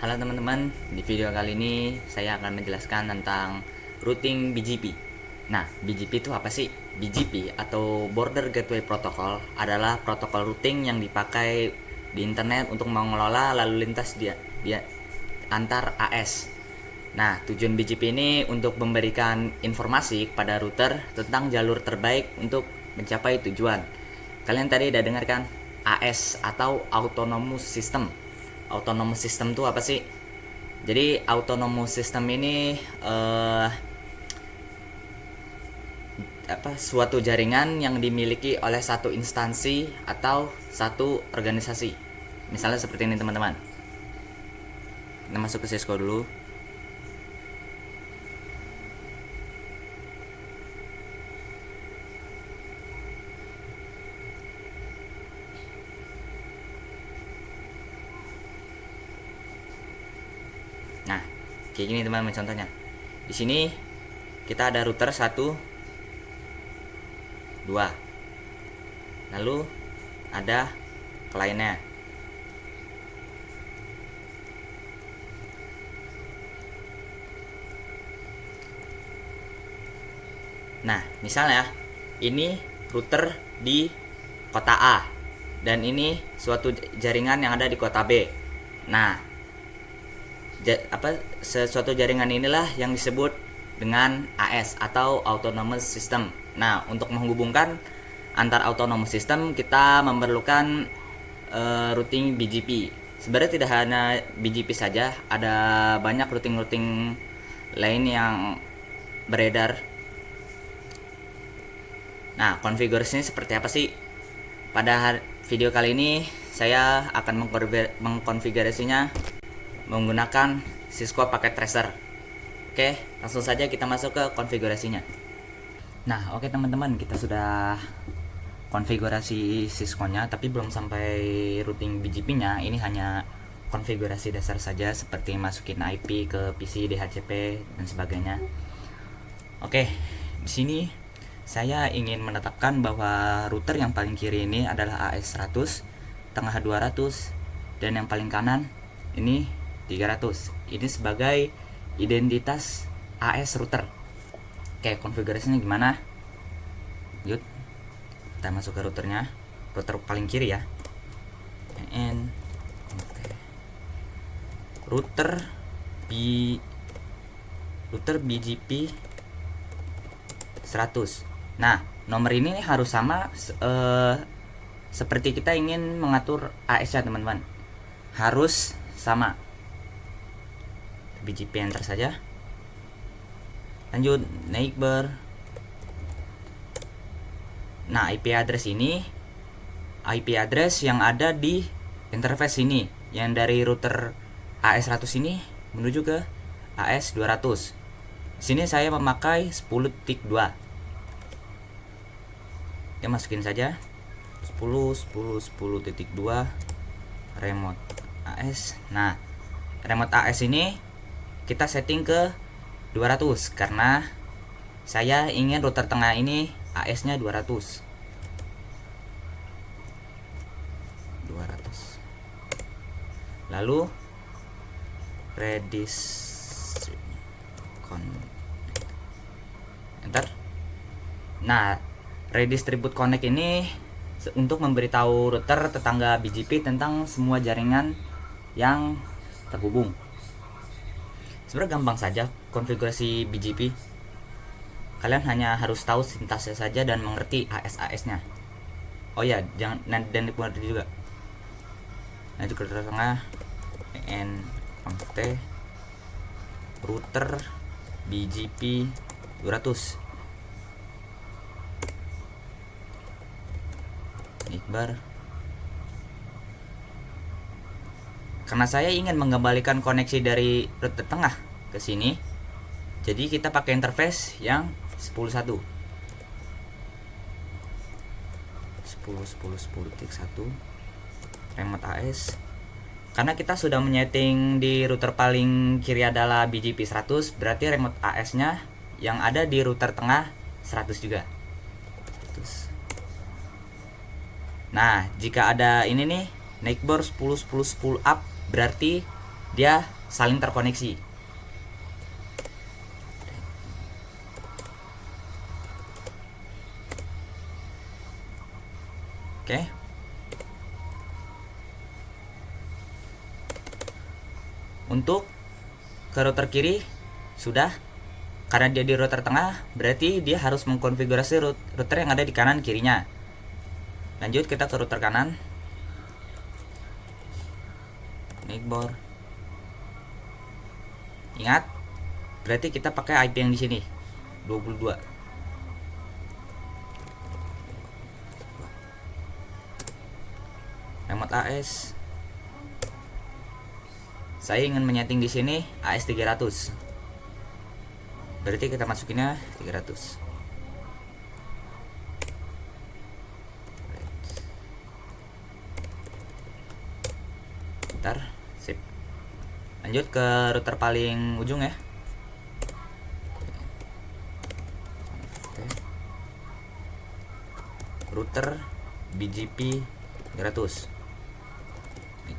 Halo teman-teman, di video kali ini saya akan menjelaskan tentang routing BGP. Nah, BGP itu apa sih? BGP atau Border Gateway Protocol adalah protokol routing yang dipakai di internet untuk mengelola lalu lintas di antar AS. Nah, tujuan BGP ini untuk memberikan informasi kepada router tentang jalur terbaik untuk mencapai tujuan. Kalian tadi udah dengar kan? AS atau Autonomous System. Autonomous System itu apa sih? Jadi Autonomous System ini suatu jaringan yang dimiliki oleh satu instansi atau satu organisasi. Misalnya seperti ini teman-teman. Kita masuk ke Cisco dulu. Nah, kayak gini teman-teman contohnya. Di sini kita ada router 1 2. Lalu ada kliennya. Nah, misalnya ini router di kota A dan ini suatu jaringan yang ada di kota B. Nah, sesuatu jaringan inilah yang disebut dengan AS atau Autonomous System. Nah, untuk menghubungkan antar autonomous system kita memerlukan routing BGP. Sebenarnya tidak hanya BGP saja, ada banyak routing-routing lain yang beredar. Nah, konfigurasinya seperti apa sih? Pada video kali ini saya akan mengkonfigurasinya menggunakan Cisco Packet Tracer. Oke, langsung saja kita masuk ke konfigurasinya. Nah, oke teman-teman, kita sudah konfigurasi Cisco-nya, tapi belum sampai routing BGP-nya. Ini hanya konfigurasi dasar saja, seperti masukin IP ke PC, DHCP dan sebagainya. Oke, di sini saya ingin menetapkan bahwa router yang paling kiri ini adalah AS100, tengah 200, dan yang paling kanan ini 300. Ini sebagai identitas AS router. Oke, konfigurasinya gimana? Yuk, kita masuk ke routernya. Router paling kiri ya. Router BGP 100. Nah, nomor ini harus sama seperti kita ingin mengatur AS ya teman-teman. Harus sama. BGP enter saja. Lanjut neighbor. Nah, IP address ini IP address yang ada di interface ini, yang dari router AS100 ini menuju ke AS200. Sini saya memakai 10.2. Ya, masukin saja 10.2 remote AS. Nah, remote AS ini kita setting ke 200 karena saya ingin router tengah ini AS-nya 200. Lalu redis enter. Nah, redistribute connect ini untuk memberitahu router tetangga BGP tentang semua jaringan yang terhubung. Sebenarnya gampang saja konfigurasi BGP. Kalian hanya harus tahu sintaksnya saja dan mengerti AS-AS-nya. Oh ya, jangan dan dipengerti juga. Nah, juga tengah conft router BGP 200 Iqbar. Karena saya ingin mengembalikan koneksi dari router tengah ke sini, jadi kita pakai interface yang 10.1 remote AS. Karena kita sudah menyeting di router paling kiri adalah BGP 100, berarti remote AS nya yang ada di router tengah 100 juga. Nah, jika ada ini nih neighbor 10 up, berarti dia saling terkoneksi. Oke. Untuk ke router kiri sudah, karena dia di router tengah berarti dia harus mengkonfigurasi router yang ada di kanan kirinya. Lanjut kita ke router kanan, neighbor. Ingat, berarti kita pakai IP yang di sini 22. Remote AS. Saya ingin menyeting di sini AS 300. Berarti kita masukinnya 300. Bentar, sip. Lanjut ke router paling ujung ya. Router BGP 300.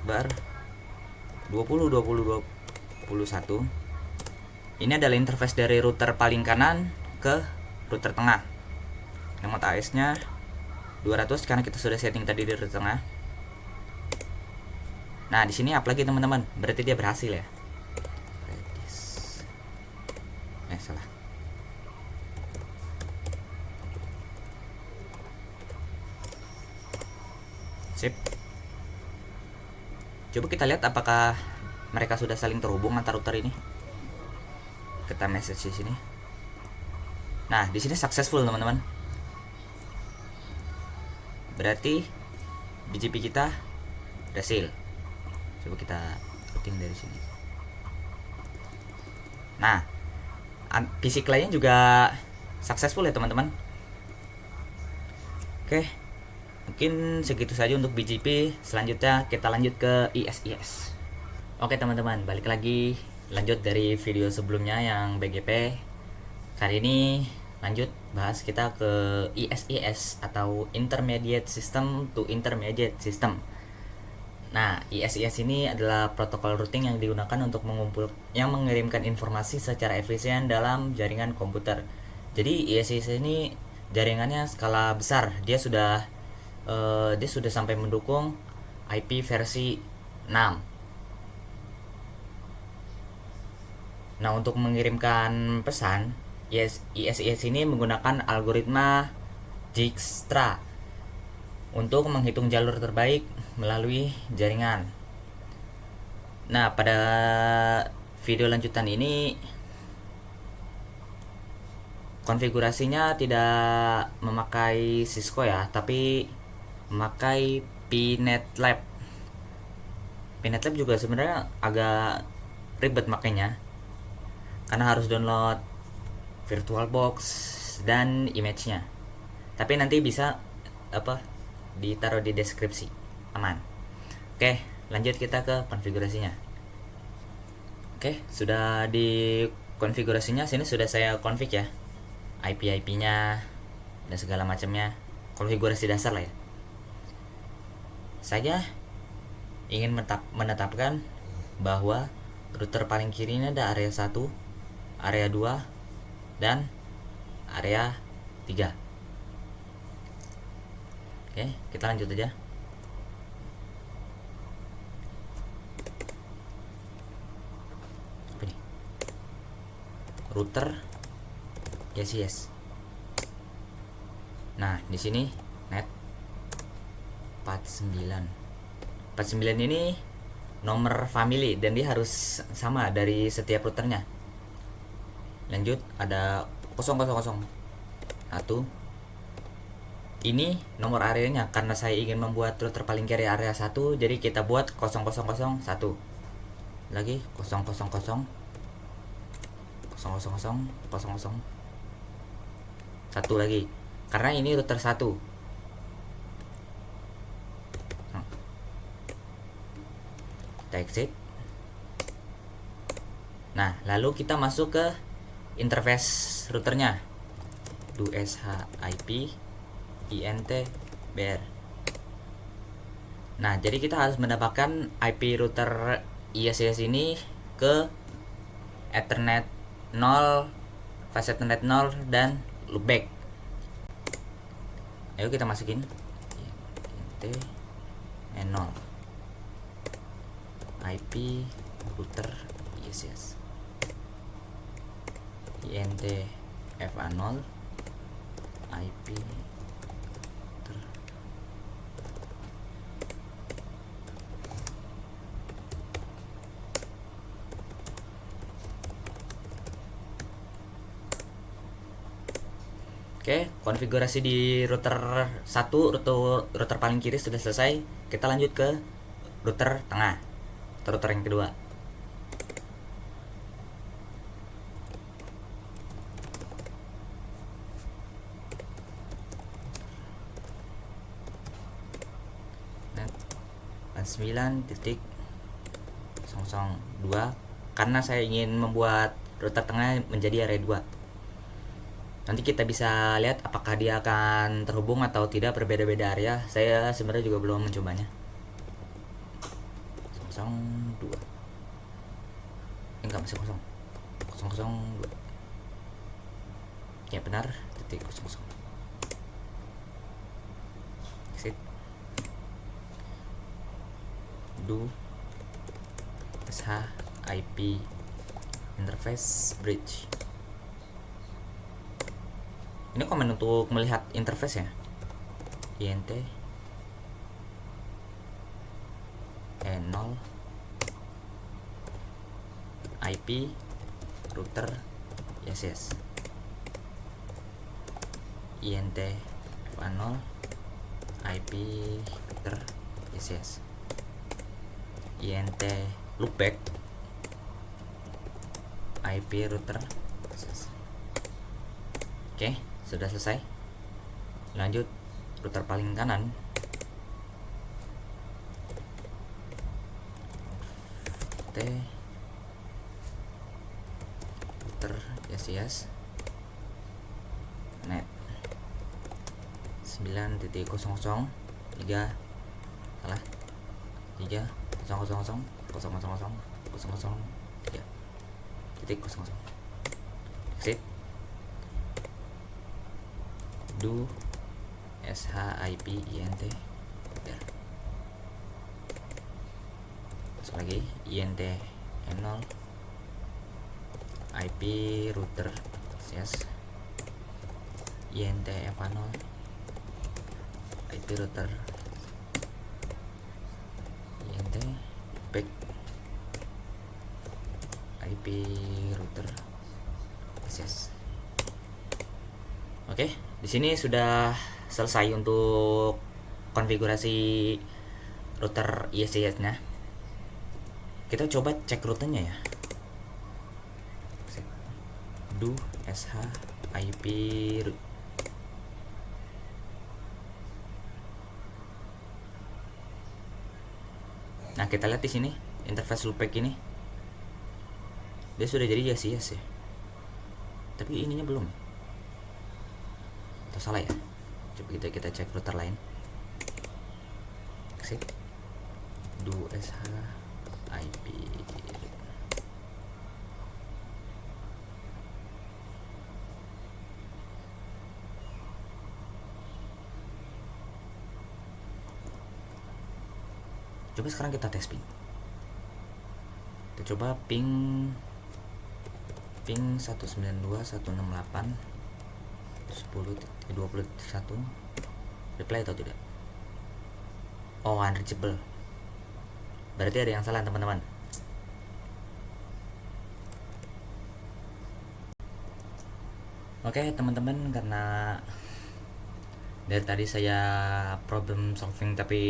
Bar 20 21. Ini adalah interface dari router paling kanan ke router tengah. Remote AS-nya 200 karena kita sudah setting tadi di router tengah. Nah, di sini up lagi teman-teman. Berarti dia berhasil ya. Salah. Sip. Coba kita lihat apakah mereka sudah saling terhubung antar router ini. Kita message di sini. Nah, di sini successful teman-teman. Berarti BGP kita berhasil. Coba kita routing dari sini. Nah, PC client juga successful ya teman-teman. Oke, mungkin segitu saja untuk BGP. Selanjutnya kita lanjut ke ISIS. Oke teman-teman, balik lagi, lanjut dari video sebelumnya yang BGP. Kali ini lanjut bahas kita ke ISIS atau Intermediate System to Intermediate System. Nah, ISIS ini adalah protokol routing yang digunakan untuk mengirimkan informasi secara efisien dalam jaringan komputer. Jadi ISIS ini jaringannya skala besar. Dia sudah sampai mendukung IP versi 6. Nah, untuk mengirimkan pesan, ISIS ini menggunakan algoritma Dijkstra untuk menghitung jalur terbaik melalui jaringan. Nah, pada video lanjutan ini konfigurasinya tidak memakai Cisco ya, tapi memakai PNetLab. PNetLab juga sebenarnya agak ribet makanya, karena harus download VirtualBox dan image-nya. Tapi nanti bisa ditaruh di deskripsi, aman. Oke, lanjut kita ke konfigurasinya. Oke, sudah di konfigurasinya sini sudah saya config ya, IP-nya dan segala macamnya, konfigurasi dasar lah ya. Saya ingin menetapkan bahwa router paling kiri ini ada area 1, area 2, dan area 3. Oke, kita lanjut aja. Apa nih? Router yes. Nah, di sini net 49. 49 ini nomor family dan dia harus sama dari setiap routernya. Lanjut, ada 0001. Ini nomor areanya, karena saya ingin membuat router paling kiri area 1, jadi kita buat 0001. Lagi 000 000 satu lagi, karena ini router 1. Kita exit. Nah, lalu kita masuk ke interface routernya. Do IP INT BR. Nah, jadi kita harus mendapatkan IP router ISIS ini ke Ethernet 0, fast Ethernet 0 dan loopback. Ayo kita masukin int n0 IP router ISIS int fa0 IP router. Oke, konfigurasi di router 1, router paling kiri sudah selesai. Kita lanjut ke router tengah, router yang kedua. Net 9.002 karena saya ingin membuat router tengah menjadi area 2. Nanti kita bisa lihat apakah dia akan terhubung atau tidak berbeda-beda area. Saya sebenarnya juga belum mencobanya. 02 enggak, masih kosong. 002 ya benar, titik 00. Exit. Do sh IP interface bridge. Ini komen untuk melihat interface ya. int n0 IP router ISIS int fa0 IP router ISIS int loopback IP router ISIS. Oke, sudah selesai. Lanjut router paling kanan. Router ISIS net 9.003 salah 3.000.003.000 exit. Do sh IP int there. Masuk lagi int n0 IP router yes int fa0 IP router int back IP router yes. Oke, di sini sudah selesai untuk konfigurasi router ISIS-nya. Kita coba cek rutenya ya. Do sh IP root. Nah, kita lihat di sini interface loopback ini. Dia sudah jadi ISIS ya. Tapi ininya belum. Atau salah ya? Coba kita cek router lain. Exit. Do sh IP. Coba sekarang kita tes ping. Kita coba ping 192.168 10.21 reply atau tidak. Oh, unreachable. Berarti ada yang salah teman-teman. Oke teman-teman, karena dari tadi saya problem solving tapi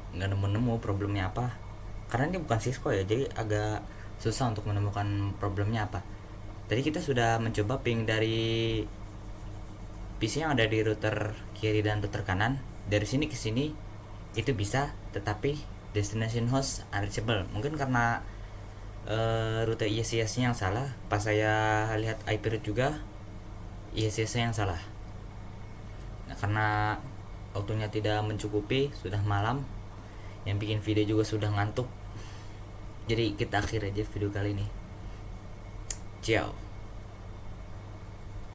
nggak nemu problemnya apa, karena ini bukan Cisco ya, jadi agak susah untuk menemukan problemnya apa. Tadi kita sudah mencoba ping dari PC yang ada di router kiri dan router kanan, dari sini ke sini itu bisa, tetapi destination host unreachable. Mungkin karena rute ISIS-nya yang salah. Pas saya lihat IP route juga ISIS-nya yang salah. Nah, karena waktunya tidak mencukupi, sudah malam, yang bikin video juga sudah ngantuk. Jadi kita akhir aja video kali ini. Ciao.